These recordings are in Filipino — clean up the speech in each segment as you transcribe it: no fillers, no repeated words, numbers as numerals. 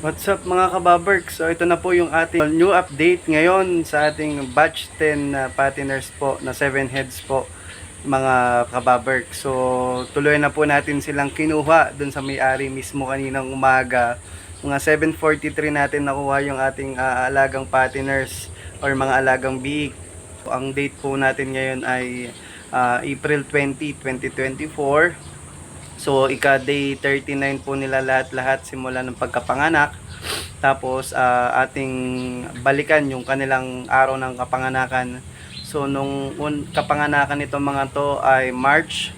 What's up mga kababerks? So ito na po yung ating new update ngayon sa ating batch 10 na patiners po na 7 heads po mga kababerks. So tuloy na po natin silang kinuha dun sa may-ari mismo kaninang umaga. Mga 7:43 natin nakuha yung ating alagang patiners or mga alagang biik. Ang date po natin ngayon ay April 20, 2024. So ika-day 39 po nila lahat-lahat simula ng pagkapanganak. Tapos ating balikan yung kanilang araw ng kapanganakan. So nung kapanganakan nito mga to ay March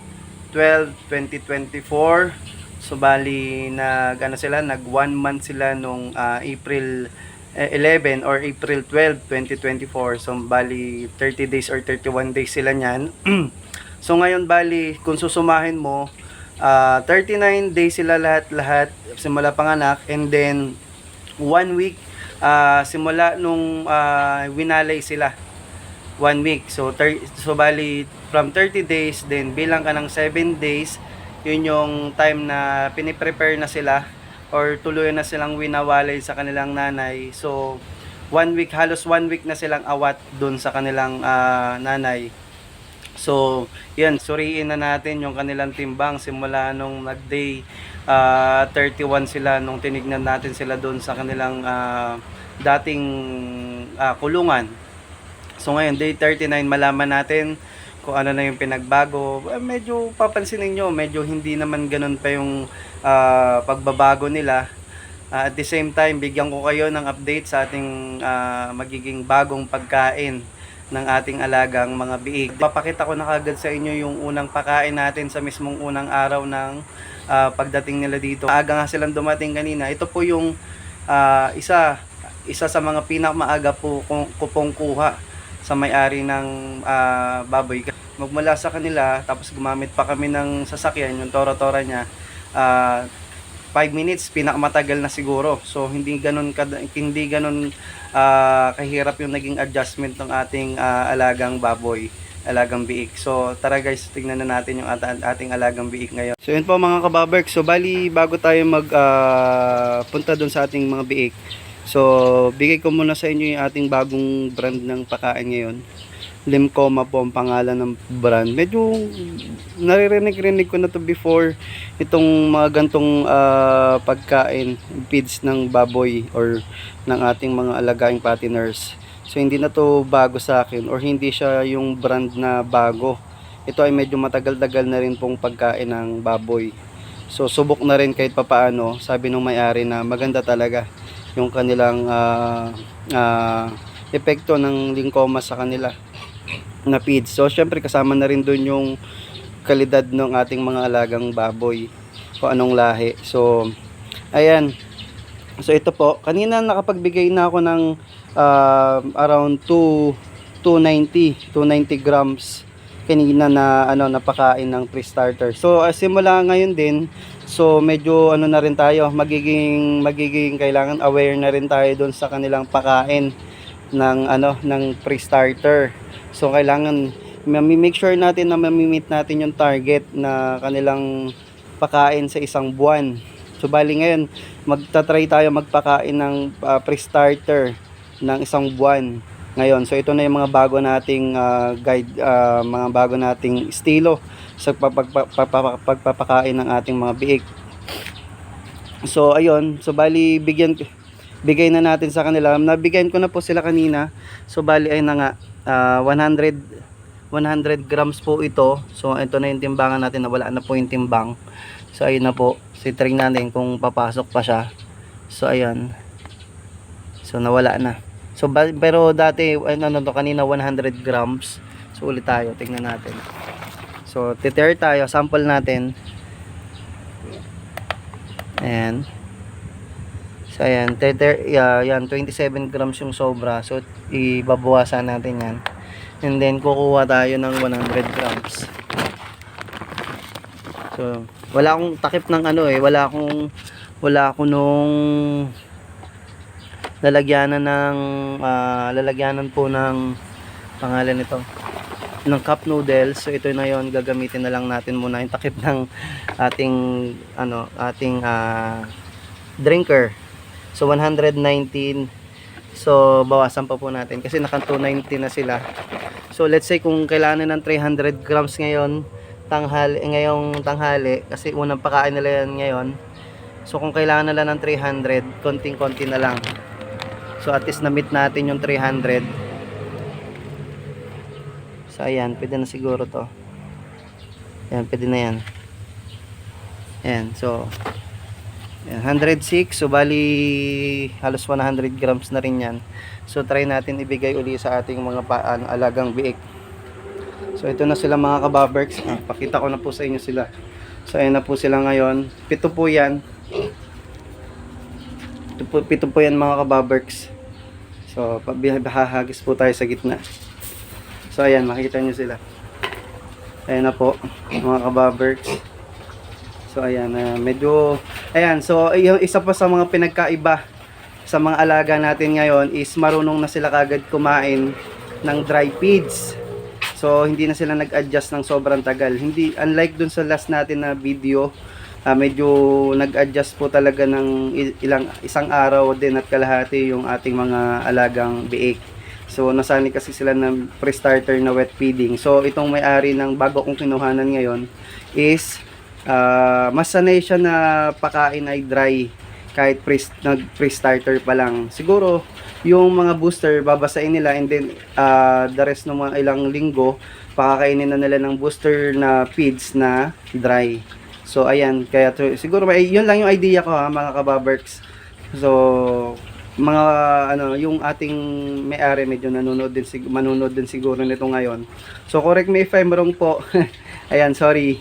12, 2024. So bali nag 1 month sila nung April 11 or April 12, 2024. So bali 30 days or 31 days sila niyan. So ngayon bali kung susumahin mo 39 days sila lahat-lahat simula panganak, and then 1 week simula nung winalay sila 1 week. So bali from 30 days then bilang ka ng 7 days, yun yung time na piniprepare na sila or tuloy na silang winawalay sa kanilang nanay. So 1 week, halos 1 week na silang awat dun sa kanilang nanay. So, yan, suriin na natin yung kanilang timbang simula nung nag-day 31 sila nung tinignan natin sila doon sa kanilang dating kulungan. So, ngayon, day 39, malaman natin kung ano na yung pinagbago. Medyo papansinin nyo, medyo hindi naman ganun pa yung pagbabago nila. At the same time, bigyan ko kayo ng update sa ating magiging bagong pagkain ng ating alagang mga biik. Papakita ko na kagad sa inyo yung unang pakain natin sa mismong unang araw ng pagdating nila dito. Aga nga silang dumating kanina. Ito po yung isa sa mga pinakamaaga po kupong kuha sa may-ari ng baboy. Magmula sa kanila, tapos gumamit pa kami ng sasakyan, yung tora-tora niya. 5 minutes, pinakamatagal na siguro. So hindi ganun kahirap yung naging adjustment ng ating alagang baboy, alagang biik. So tara guys, tingnan na natin yung ating alagang biik ngayon. So yun po mga kababerk. So bali bago tayo punta dun sa ating mga biik, so bigay ko muna sa inyo yung ating bagong brand ng pakain ngayon. Limcoma po ang pangalan ng brand. Medyo naririnig ko na to before, itong mga gantong pagkain, feeds ng baboy or ng ating mga alagaing patiners. So hindi na to bago sa akin or hindi siya yung brand na bago. Ito ay medyo matagal-tagal na rin pong pagkain ng baboy. So subok na rin kahit papaano. Sabi ng may-ari na maganda talaga yung kanilang epekto ng Limcoma sa kanila na feeds. So syempre kasama na rin doon yung kalidad ng ating mga alagang baboy kung anong lahi. So ayan. So ito po, kanina nakapagbigay na ako ng around 290 grams kanina na napakain ng pre-starter. So simula ngayon din, so medyo na rin tayo, magiging kailangan aware na rin tayo doon sa kanilang pakain ng pre-starter. So kailangan make sure natin na mamimit natin yung target na kanilang pakain sa isang buwan. So bali ngayon magta-try tayo magpakain ng pre-starter ng isang buwan ngayon. So ito na yung mga bago nating guide, mga bago nating estilo sa pagpapakain ng ating mga biik. So ayun, so bali bigay na natin sa kanila. Nabigyan ko na po sila kanina. So bali ay na nga 100 grams po ito. So ito na yung timbangan natin, na wala na po yung timbang. So ayun na po, sitring natin kung papasok pa siya. So ayan, so nawala na. So pero dati kanina 100 grams. So ulit tayo, tingnan natin. So titire tayo, sample natin. Ayan. So ayan, yan 27 grams yung sobra. So ibabawasan natin yan. And then kukuha tayo ng 100 grams. So wala akong takip ng wala akong nung lalagyanan po ng pangalan nito ng cup noodles. So ito na yon, gagamitin na lang natin muna yung takip ng ating drinker. So 119. So bawasan pa po natin kasi naka 290 na sila. So let's say kung kailangan ng 300 grams ngayon, ngayong tanghali kasi unang pakain nila yan ngayon. So kung kailangan nila ng 300, konting-konti na lang. So at least na-meet natin yung 300. So ayan, pwede na siguro to. Ayan, pwede na yan. Ayan, so ayan, 106. So bali halos 100 grams na rin yan. So try natin ibigay uli sa ating mga alagang biik. So ito na sila mga kababerks. Pakita ko na po sa inyo sila. So ayan na po sila ngayon. 7 po yan. 7 po yan mga kababerks. So hahagis po tayo sa gitna. So ayan, makikita nyo sila. Ayan na po mga kababerks. So ayan, medyo ayan, so yung isa pa sa mga pinagkaiba sa mga alaga natin ngayon is marunong na sila kagad kumain ng dry feeds. So hindi na sila nag-adjust ng sobrang tagal. Hindi, unlike dun sa last natin na video, medyo nag-adjust po talaga ng isang araw din at kalahati yung ating mga alagang biik. So nasanay kasi sila ng pre-starter na wet feeding. So itong may-ari ng bago kong kinuhanan ngayon is mas sanay siya na pakain ay dry kahit pre-starter pa lang. Siguro yung mga booster babasain nila and then the rest ng mga ilang linggo pakakainin na nila ng booster na feeds na dry. So ayan, kaya siguro yun lang yung idea ko mga kababerks. So mga yung ating may-ari medyo manunod din siguro nito ngayon. So correct me if I'm wrong po. Ayan, sorry.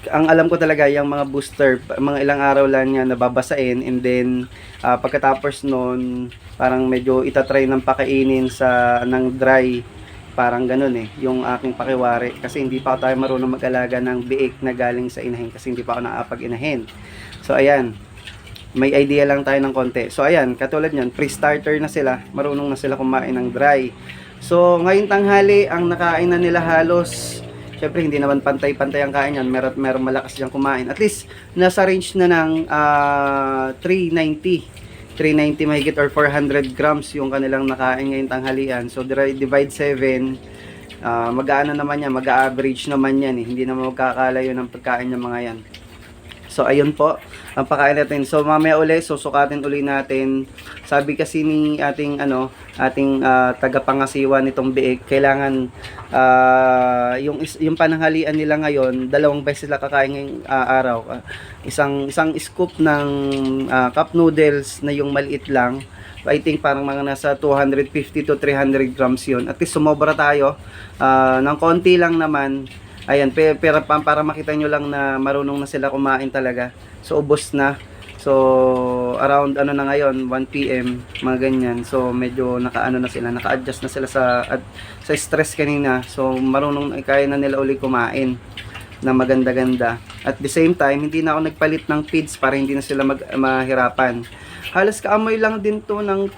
Ang alam ko talaga yung mga booster, mga ilang araw lang yan nababasain and then pagkatapos nun parang medyo itatry ng pakainin ng dry, parang ganun yung aking pakiwari kasi hindi pa tayo marunong mag-alaga ng biik na galing sa inahin kasi hindi pa ako nakapag-inahin. So ayan, may idea lang tayo ng konti. So ayan, katulad nyan, pre-starter na sila, marunong na sila kumain ng dry. So ngayong tanghali ang nakain na nila halos, syempre hindi naman pantay-pantay ang kain yan, meron malakas diyang kumain. At least nasa range na ng 390 mahigit or 400 grams yung kanilang nakain ngayong tanghalian. So divide 7, mag-aano naman yan, mag-average naman yan hindi naman magkakalayo ng pagkain ng mga yan. So ayun po ang pakain natin. So mamaya uli susukatin uli natin. Sabi kasi ni ating tagapangasiwa nitong biik, kailangan yung pananghalian nila ngayon, 2 beses sila kakain ngayong araw. Isang scoop ng cup noodles na yung maliit lang. I think parang mga nasa 250 to 300 grams yun. At least sumobra tayo ng konti lang naman. Ayan, pero para makita nyo lang na marunong na sila kumain talaga. So ubos na. So around na ngayon 1 PM mga ganyan. So medyo naka-adjust na sila sa stress kanina. So marunong kaya na nila uli kumain na maganda-ganda. At the same time, hindi na ako nagpalit ng feeds para hindi na sila mahirapan. Halos kaamoy lang din to ng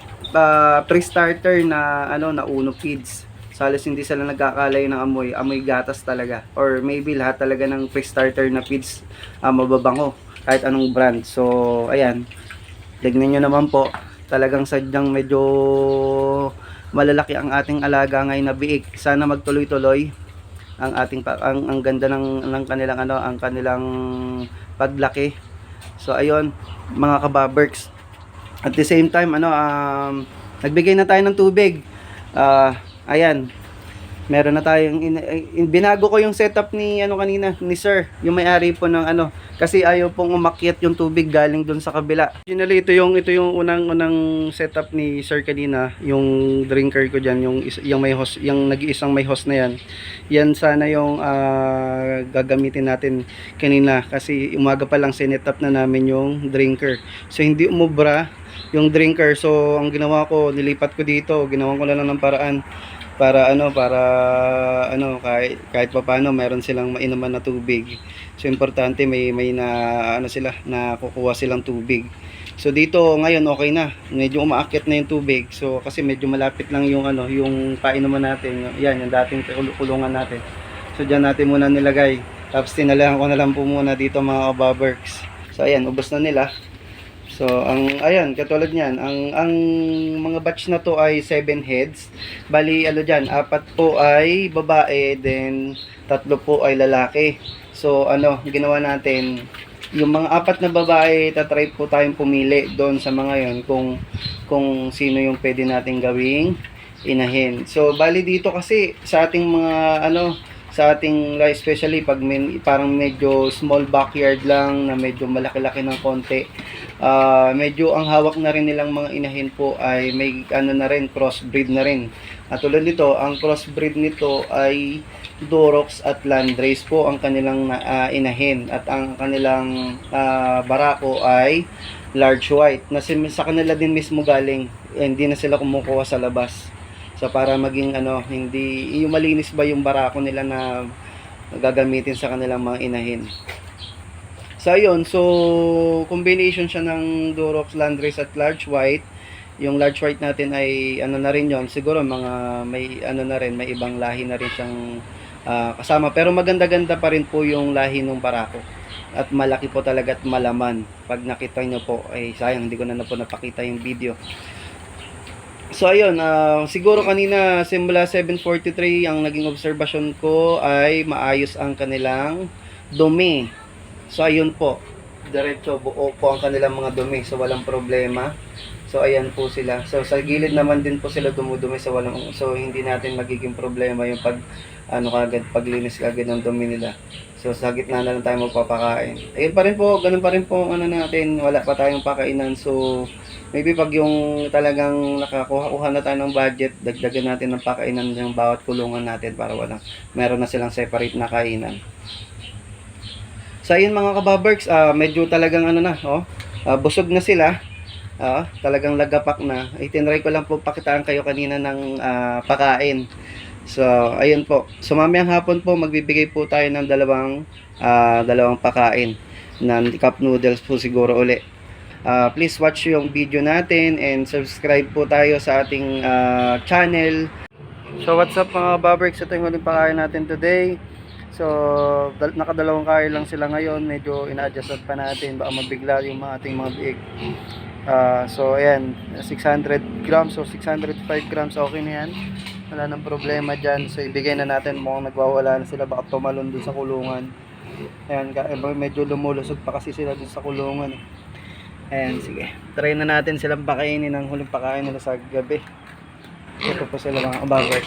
pre-starter na na uno feeds. Halos hindi sila nagkakalayo ng amoy gatas talaga, or maybe lahat talaga ng pre-starter na feeds mababango kahit anong brand. So ayan, tignan nyo naman po, talagang sadyang medyo malalaki ang ating alaga ngayon na biik. Sana magtuloy-tuloy ang ganda ng kanilang paglaki. So ayun mga kababerks, at the same time nagbigay na tayo ng tubig. Ayan, meron na tayong binago ko yung setup ni kanina ni sir, yung may-ari po ng kasi ayaw pong umakyat yung tubig galing doon sa kabila. Originally ito yung unang setup ni sir kanina, yung drinker ko diyan, yung may host, yung nag-iisang may host na yan sana yung gagamitin natin kanina kasi umaga pa lang sinet-up na namin yung drinker. So hindi umubra yung drinker, so ang ginawa ko, nilipat ko dito, ginawan ko lang ng paraan para kahit papaano meron silang mainuman na tubig. So importante may sila na kukuha silang tubig. So dito ngayon okay na, medyo umaakyat na yung tubig. So kasi medyo malapit lang yung yung painuman natin, yan yung dating kulungan natin. So diyan natin muna nilagay, tapos tinalahan ko na lang po muna dito mga kababerks. So ayan, ubos na nila. So, ayan, katulad niyan, ang mga batch na to ay 7 heads. Bali, ano diyan, 4 po ay babae, then 3 po ay lalaki. So, ginawa natin, yung mga 4 na babae, tatry po tayong pumili doon sa mga yon kung sino yung pwede nating gawing inahin. So, bali dito kasi sa ating mga sa ating especially pag parang medyo small backyard lang na medyo malaki-laki ng konti, medyo ang hawak na rin nilang mga inahin po ay may na rin, crossbreed na rin. At tulad nito, ang crossbreed nito ay Durox at Landrace po ang kanilang inahin, at ang kanilang barako ay large white na sa kanila din mismo galing, hindi na sila kumukuha sa labas. So para maging hindi yung malinis ba yung barako nila na gagamitin sa kanilang mga inahin. So ayun, so combination siya ng Durox, Landrace at large white. Yung large white natin ay na rin yon, siguro mga may na rin, may ibang lahi na rin siyang kasama, pero maganda-ganda pa rin po yung lahi ng barako. At malaki po talaga at malaman. Pag nakita nyo po, ay sayang hindi ko na po napakita yung video. So ayun, siguro kanina simula 7:43 ang naging obserbasyon ko ay maayos ang kanilang dumi. So ayun po, diretso buo po ang kanilang mga dumi, so walang problema. So ayan po sila. So sa gilid naman din po sila dumudumi, so hindi natin magiging problema yung paglinis kagad ng dumi nila. So sa gitna na lang tayo magpapakain. Ayun pa rin po, ganun pa rin po natin, wala pa tayong pakainan. So maybe pag yung talagang nakakuha na tayo ng budget, dagdagan natin ng pakainan ng bawat kulungan natin para meron na silang separate na kainan. So ayun mga kababerks, medyo talagang busog na sila. Talagang lagapak na. Itinry ko lang po pakitaan kayo kanina ng pakain. So ayun po. So mamayang hapon po magbibigay po tayo ng dalawang pakain na cup noodles po siguro uli. Please watch yung video natin and subscribe po tayo sa ating channel. So what's up mga baberks, ito yung huling pakain natin today. So nakadalawang kain lang sila ngayon, medyo ina-adjust pa natin, baka mabigla yung ating mga biig. So ayan, 600 grams, so 605 grams, okay na yan, wala nang problema dyan. So ibigay na natin, mukhang nagwawala na sila, baka tumalon dun sa kulungan. Ayan, medyo lumulusog pa kasi sila dun sa kulungan. Ayan, sige, try na natin silang pakainin ng huling pakain nila sa gabi. Ito po sila mga ababers.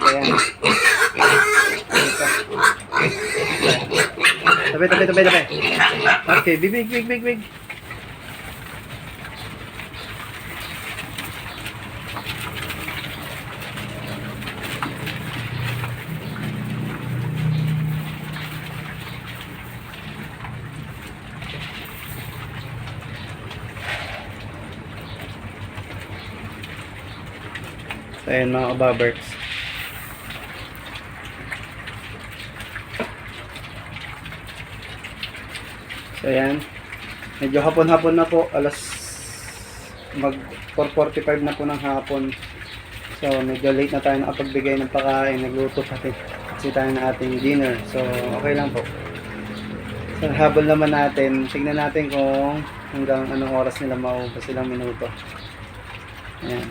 Ayan. Tabi. Okay, big. So, ayan mga kababerks. So ayan, medyo hapon-hapon na po, mag 4:45 na po ng hapon. So medyo late na tayo nakapagbigay ng pagkain, nagluto kasi tayo ng ating dinner. So okay lang po. So habol naman natin, tignan natin kung hanggang anong oras nila maubos, silang minuto. Ayan.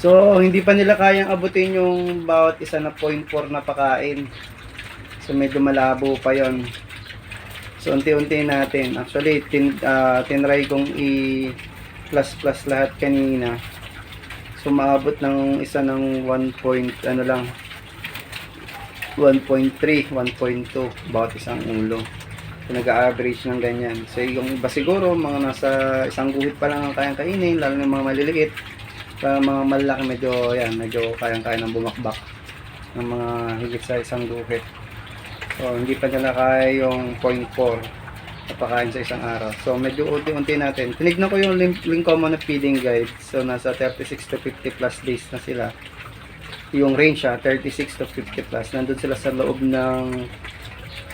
So hindi pa nila kayang abutin yung bawat isa na 0.4 na pakain. So medyo malabo pa yon. So unti-unti natin. Actually tinry kong i-plus lahat kanina. So maabot ng isa ng 1.3, 1.2 bawat isang ulo. So nag-average ng ganyan. So yung iba siguro mga nasa isang guhit pa lang ang kayang kainin, lalo ng mga maliliit. Sa mga malaki medyo kayang-kaya ng bumakbak ng mga higit sa isang guhit. So hindi pa nila kaya yung 0.4 na pakain sa isang araw. So medyo unti-unti natin. Tinignan ko yung Lincoln na feeding guide. So nasa 36 to 50 plus days na sila. Yung range 36 to 50 plus. Nandun sila sa loob ng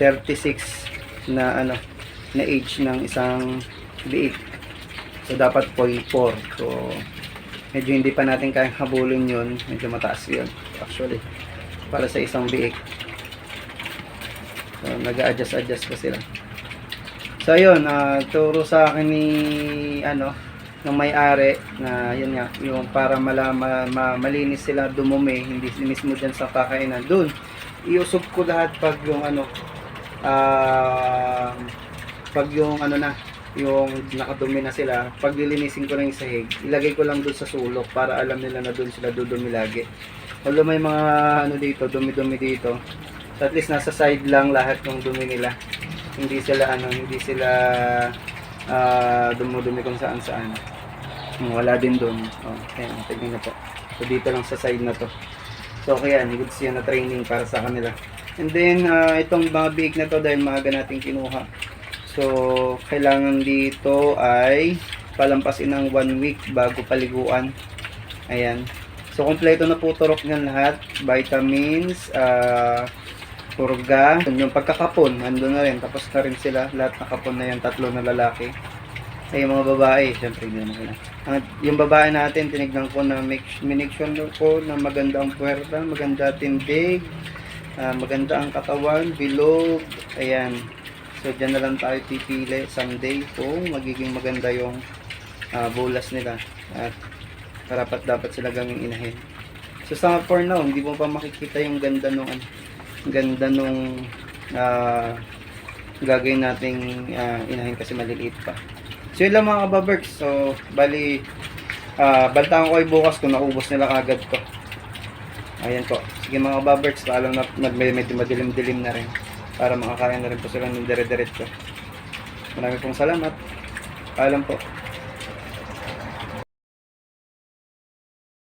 36 na na age ng isang biik. So dapat 0.4. So medyo hindi pa natin kayang habulin yun, medyo mataas yun actually para sa isang biik. So nag-a-adjust pa sila. So So ayun, turo sa akin ni ano ng may-ari na yun nga, yung para malinis sila dumumi, hindi mismo dyan sa kakainan. Doon, iusog ko lahat pag yung ano, pag yung ano na, yung nakadumi na sila, pag lilinisin ko na yung sahig, ilagay ko lang doon sa sulok para alam nila na doon sila dudumi lagi. Although may mga ano dito, dumi-dumi dito, so at least nasa side lang lahat ng dumi nila. Hindi sila ano, hindi sila dumudumi kung saan saan. Wala din doon. Oh, ayan, tignan na po. So dito lang sa side na to. So okay yan, goods yan na training para sa kanila. And then itong mga biig na to dahil maaga natin kinuha. So kailangan dito ay palampasin ng 1 week bago paliguan. Ayan. So kompleto na po turok ng lahat. Vitamins, purga, yung pagkakapon, nandun na rin. Tapos na rin sila, lahat nakapon na yan, 3 na lalaki. Ay, yung mga babae, syempre hindi naman sila. Yung babae natin, tinignan ko na make sure ko na maganda ang puwerta, maganda tindig, maganda ang katawan, bilog, ayan. So, dyan na lang tayo pipili someday kung magiging maganda yung bulas nila. At karapat dapat sila gaming inahin. So, sa for now, hindi mo pa makikita yung ganda nung gagawin nating inahin kasi maliliit pa. So yun lang mga kababerks. So bali bantaan ko ay bukas kung naubos nila kagad to. Ayan po. Sige mga kababerks, alam na medyo madilim-dilim na rin para makakain na rin po sila ng dire-diretso. Marami pong salamat. Paalam po.